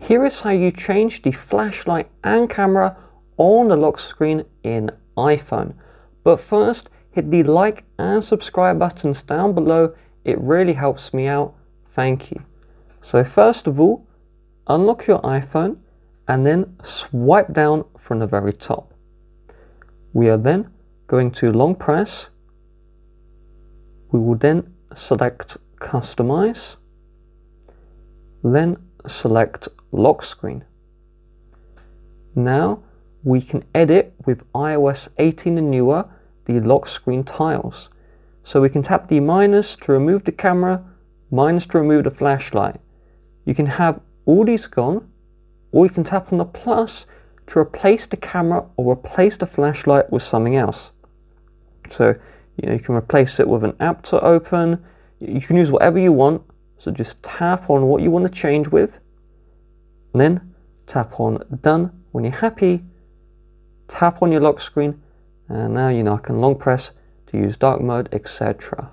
Here is how you change the flashlight and camera on the lock screen in iPhone. But first, hit the like and subscribe buttons down below. It really helps me out. Thank you. So first of all, unlock your iPhone and then swipe down from the very top. We are then going to long press. We will then select Customize, then select Lock Screen. Now we can edit with iOS 18 and newer the lock screen tiles. So we can tap the minus to remove the camera, minus to remove the flashlight. You can have all these gone, or you can tap on the plus to replace the camera or replace the flashlight with something else. So you can replace it with an app to open. You can use whatever you want. So just tap on what you want to change with, and then tap on done. When you're happy, tap on your lock screen, and now I can long press to use dark mode, etc.